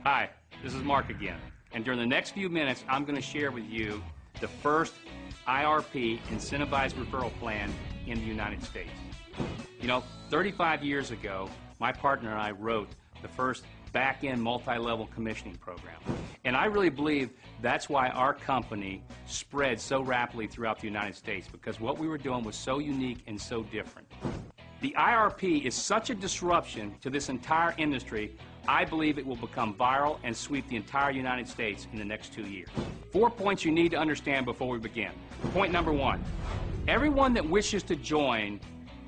Hi, this is Mark again, and during the next few minutes I'm going to share with you the first IRP incentivized referral plan in the United States. You know, 35 years ago, my partner and I wrote the first back-end multi-level commissioning program. And I really believe that's why our company spread so rapidly throughout the United States, because what we were doing was so unique and so different. The IRP is such a disruption to this entire industry, I believe it will become viral and sweep the entire United States in the next 2 years. 4 points you need to understand before we begin. Point number 1, everyone that wishes to join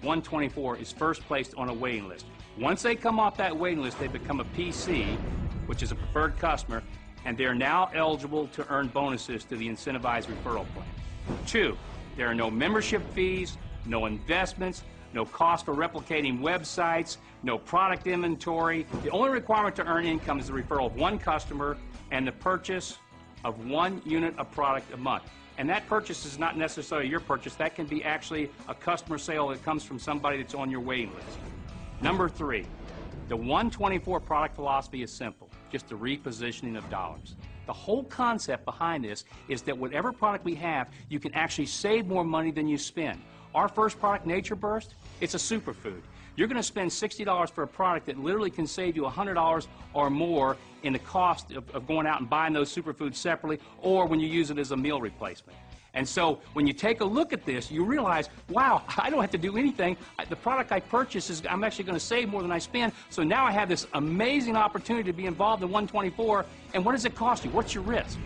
One24 is first placed on a waiting list. Once they come off that waiting list, they become a PC, which is a preferred customer, and they are now eligible to earn bonuses to the incentivized referral plan. 2, there are no membership fees, no investments, no cost for replicating websites, no product inventory. The only requirement to earn income is the referral of one customer and the purchase of 1 unit of product a month. And that purchase is not necessarily your purchase. That can be actually a customer sale that comes from somebody that's on your waiting list. Number 3, the One24 product philosophy is simple, just the repositioning of dollars. The whole concept behind this is that whatever product we have, you can actually save more money than you spend. Our first product, Nature Burst, it's a superfood. You're going to spend $60 for a product that literally can save you $100 or more in the cost of going out and buying those superfoods separately, or when you use it as a meal replacement. And so when you take a look at this, you realize, wow, I don't have to do anything. The product I purchase is, I'm actually going to save more than I spend. So now I have this amazing opportunity to be involved in One24. And what does it cost you? What's your risk?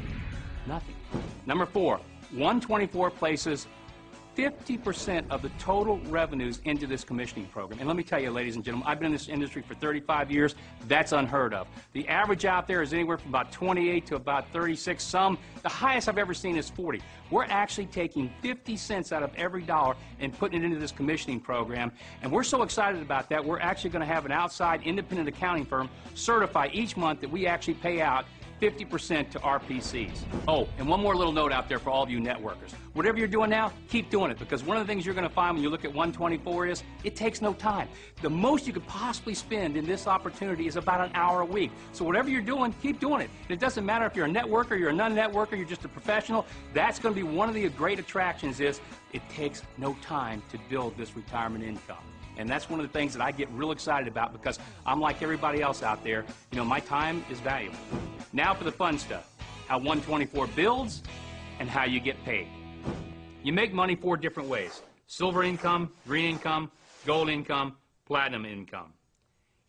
Nothing. Number 4, One24 places 50% of the total revenues into this commissioning program. And let me tell you, ladies and gentlemen, I've been in this industry for 35 years. That's unheard of. The average out there is anywhere from about 28 to about 36. The highest I've ever seen is 40. We're actually taking 50 cents out of every dollar and putting it into this commissioning program. And we're so excited about that, we're actually going to have an outside independent accounting firm certify each month that we actually pay out 50% to RPCs. Oh, and one more little note out there for all of you networkers. Whatever you're doing now, keep doing it, because one of the things you're going to find when you look at One24 is it takes no time. The most you could possibly spend in this opportunity is about an hour a week. So whatever you're doing, keep doing it. And it doesn't matter if you're a networker, you're a non-networker, you're just a professional. That's going to be one of the great attractions is it takes no time to build this retirement income. And that's one of the things that I get real excited about, because I'm like everybody else out there. You know, my time is valuable. Now for the fun stuff, how One24 builds and how you get paid. You make money 4 different ways: silver income, green income, gold income, platinum income.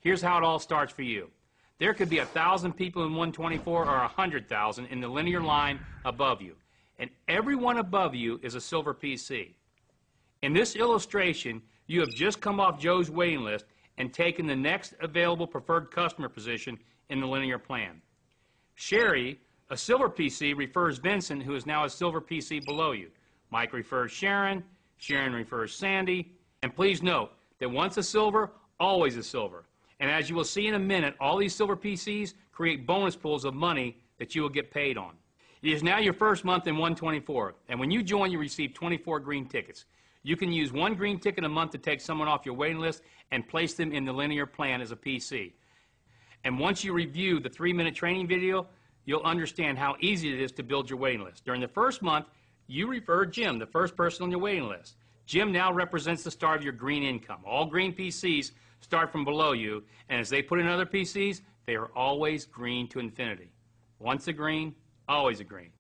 Here's how it all starts for you. There could be 1,000 people in One24 or 100,000 in the linear line above you. And everyone above you is a silver PC. In this illustration, you have just come off Joe's waiting list and taken the next available preferred customer position in the linear plan. Sherry, a silver PC, refers Vincent, who is now a silver PC below you. Mike refers Sharon, Sharon refers Sandy, and please note that once a silver, always a silver. And as you will see in a minute, all these silver PCs create bonus pools of money that you will get paid on. It is now your first month in One24, and when you join, you receive 24 green tickets. You can use 1 green ticket a month to take someone off your waiting list and place them in the linear plan as a PC. And once you review the 3-minute training video, you'll understand how easy it is to build your waiting list. During the first month, you refer Jim, the first person on your waiting list. Jim now represents the start of your green income. All green PCs start from below you, and as they put in other PCs, they are always green to infinity. Once a green, always a green.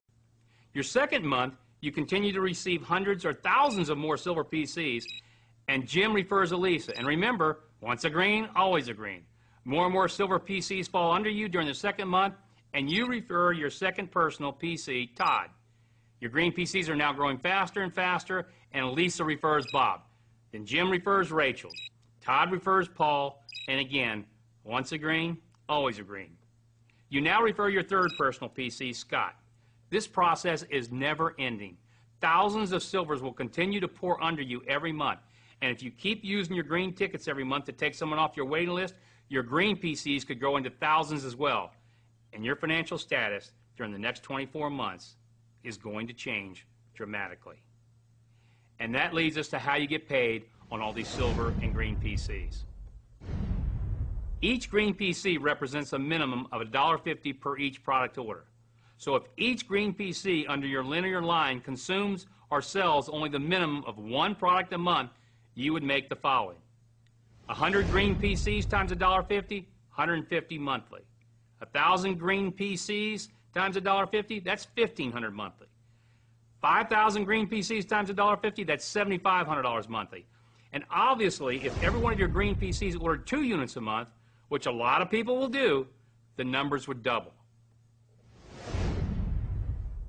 Your second month, you continue to receive hundreds or thousands of more silver PCs, and Jim refers Elisa. And remember, once a green, always a green. More and more silver PCs fall under you during the second month, and you refer your second personal PC, Todd. Your green PCs are now growing faster and faster, and Elisa refers Bob. Then Jim refers Rachel. Todd refers Paul, and again, once a green, always a green. You now refer your third personal PC, Scott. This process is never ending. Thousands of silvers will continue to pour under you every month. And if you keep using your green tickets every month to take someone off your waiting list, your green PCs could grow into thousands as well. And your financial status during the next 24 months is going to change dramatically. And that leads us to how you get paid on all these silver and green PCs. Each green PC represents a minimum of $1.50 per each product order. So if each green PC under your linear line consumes or sells only the minimum of one product a month, you would make the following. 100 green PCs times $1.50, 150 monthly. 1,000 green PCs times $1.50, that's $1,500 monthly. 5,000 green PCs times $1.50, that's $7,500 monthly. And obviously, if every one of your green PCs ordered 2 units a month, which a lot of people will do, the numbers would double.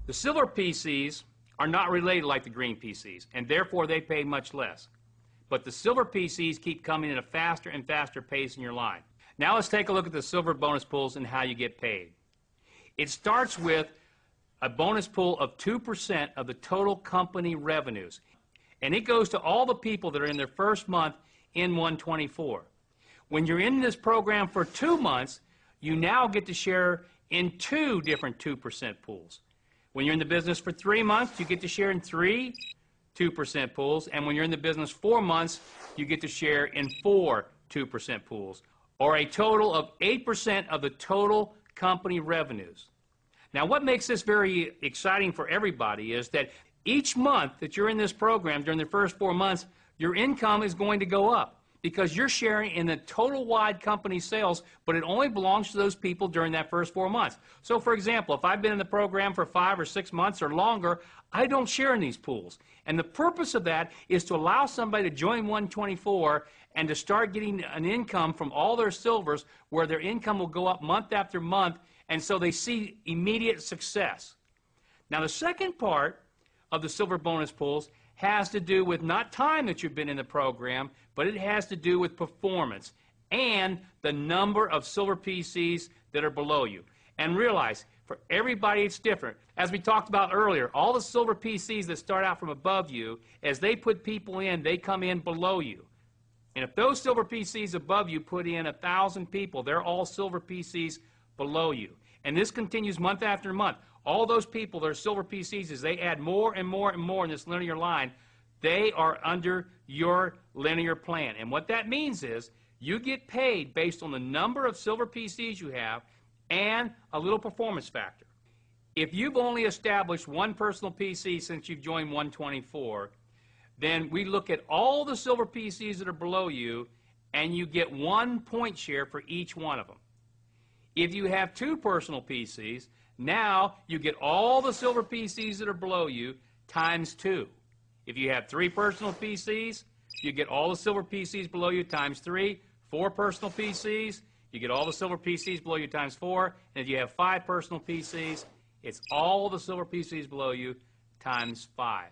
The silver PCs are not related like the green PCs, and therefore they pay much less. But the silver PCs keep coming at a faster and faster pace in your line. Now let's take a look at the silver bonus pools and how you get paid. It starts with a bonus pool of 2% of the total company revenues. And it goes to all the people that are in their first month in One24. When you're in this program for 2 months, you now get to share in 2 different 2% pools. When you're in the business for 3 months, you get to share in 3 2% pools. And when you're in the business 4 months, you get to share in 4 2% pools, or a total of 8% of the total company revenues. Now, what makes this very exciting for everybody is that each month that you're in this program, during the first 4 months, your income is going to go up because you're sharing in the total wide company sales, but it only belongs to those people during that first 4 months. So, for example, if I've been in the program for 5 or 6 months or longer, I don't share in these pools. And the purpose of that is to allow somebody to join One24 and to start getting an income from all their silvers where their income will go up month after month, and so they see immediate success. Now, the second part of the silver bonus pools has to do with not time that you've been in the program, but it has to do with performance and the number of silver PCs that are below you. And realize, for everybody it's different. As we talked about earlier, all the silver PCs that start out from above you, as they put people in, they come in below you. And if those silver PCs above you put in 1,000 people, they're all silver PCs below you. And this continues month after month. All those people that are silver PCs, as they add more and more and more in this linear line, they are under your linear plan. And what that means is you get paid based on the number of silver PCs you have and a little performance factor. If you've only established one personal PC since you've joined One24, then we look at all the silver PCs that are below you, and you get 1 point share for each one of them. If you have 2 personal PCs, now you get all the silver PCs that are below you times 2. If you have 3 personal PCs, you get all the silver PCs below you times 3. 4 personal PCs, you get all the silver PCs below you times 4. And if you have 5 personal PCs, it's all the silver PCs below you times 5.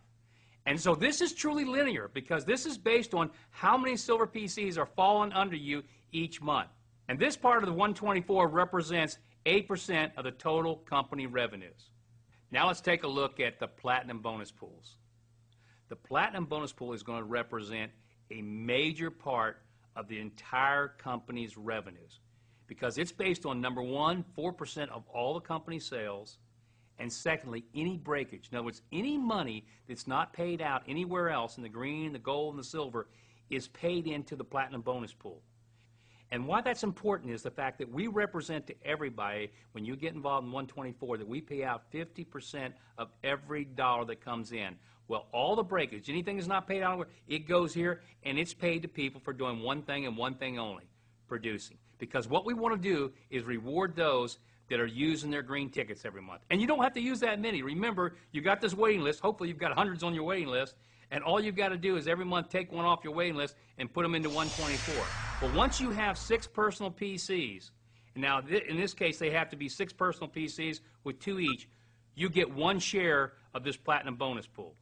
And so this is truly linear because this is based on how many silver PCs are falling under you each month. And this part of the One24 represents 8% of the total company revenues. Now let's take a look at the platinum bonus pools. The platinum bonus pool is going to represent a major part of the entire company's revenues because it's based on, number one, 4% of all the company sales, and secondly, any breakage. In other words, any money that's not paid out anywhere else in the green, the gold, and the silver is paid into the platinum bonus pool. And why that's important is the fact that we represent to everybody, when you get involved in One24, that we pay out 50% of every dollar that comes in. Well, all the breakage, anything that's not paid out, it goes here, and it's paid to people for doing one thing and one thing only, producing. Because what we want to do is reward those that are using their green tickets every month. And you don't have to use that many. Remember, you've got this waiting list. Hopefully you've got hundreds on your waiting list. And all you've got to do is every month take one off your waiting list and put them into One24. But once you have 6 personal PCs, and now in this case they have to be 6 personal PCs with 2 each, you get 1 share of this platinum bonus pool.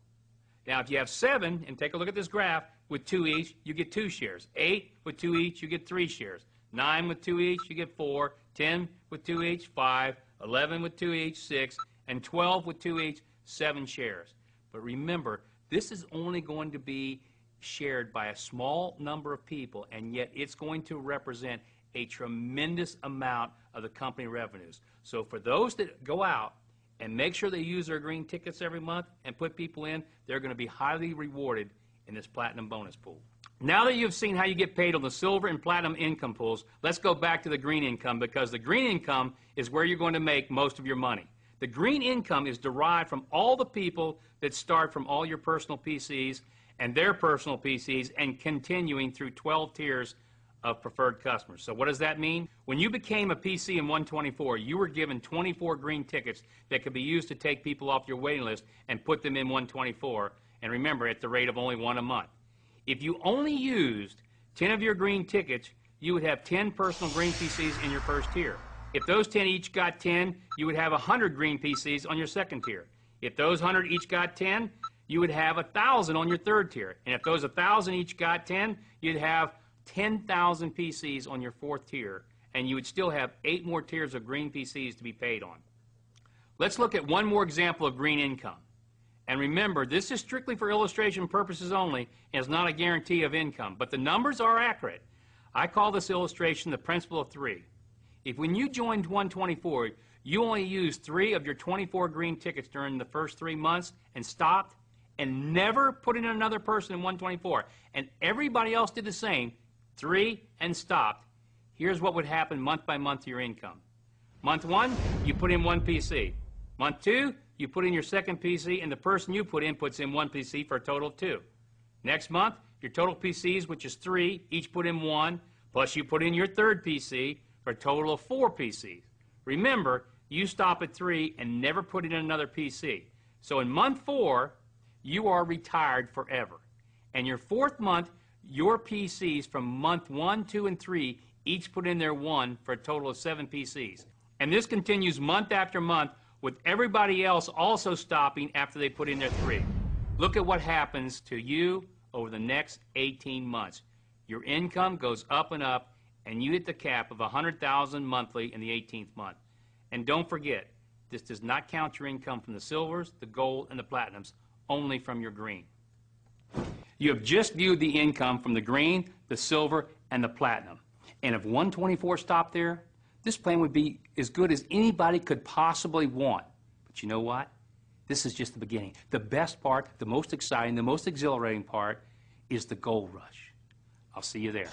Now if you have 7, and take a look at this graph, with 2 each, you get 2 shares. 8 with 2 each, you get 3 shares. 9 with 2 each, you get 4. 10 with 2 each, 5. 11 with 2 each, 6. And 12 with 2 each, 7 shares. But remember, this is only going to be shared by a small number of people, and yet it's going to represent a tremendous amount of the company revenues. So for those that go out and make sure they use their green tickets every month and put people in, they're going to be highly rewarded in this platinum bonus pool. Now that you've seen how you get paid on the silver and platinum income pools, let's go back to the green income, because the green income is where you're going to make most of your money. The green income is derived from all the people that start from all your personal PCs and their personal PCs and continuing through 12 tiers of preferred customers. So what does that mean? When you became a PC in 124, you were given 24 green tickets that could be used to take people off your waiting list and put them in 124, and remember, at the rate of only one a month. If you only used 10 of your green tickets, you would have 10 personal green PCs in your first tier. If those 10 each got 10, you would have 100 green PCs on your second tier. If those 100 each got 10, you would have 1,000 on your third tier. And if those 1,000 each got 10, you'd have 10,000 PCs on your fourth tier, and you would still have 8 more tiers of green PCs to be paid on. Let's look at one more example of green income. And remember, this is strictly for illustration purposes only and is not a guarantee of income, but the numbers are accurate. I call this illustration the principle of 3. If when you joined 124, you only used 3 of your 24 green tickets during the first 3 months and stopped and never put in another person in 124, and everybody else did the same, 3 and stopped, here's what would happen month by month to your income. Month 1, you put in 1 PC. Month 2, you put in your second PC, and the person you put in puts in 1 PC for a total of 2. Next month, your total PCs, which is 3, each put in 1, plus you put in your third PC for a total of 4 PCs. Remember, you stop at 3 and never put in another PC. So in month 4, you are retired forever. And your fourth month, your PCs from month 1, 2, and 3 each put in their 1 for a total of 7 PCs. And this continues month after month, with everybody else also stopping after they put in their 3. Look at what happens to you over the next 18 months. Your income goes up and up, and you hit the cap of $100,000 monthly in the 18th month. And don't forget, this does not count your income from the silvers, the gold, and the platinums, only from your green. You have just viewed the income from the green, the silver, and the platinum. And if 124 stopped there, this plan would be as good as anybody could possibly want. But you know what? This is just the beginning. The best part, the most exciting, the most exhilarating part is the gold rush. I'll see you there.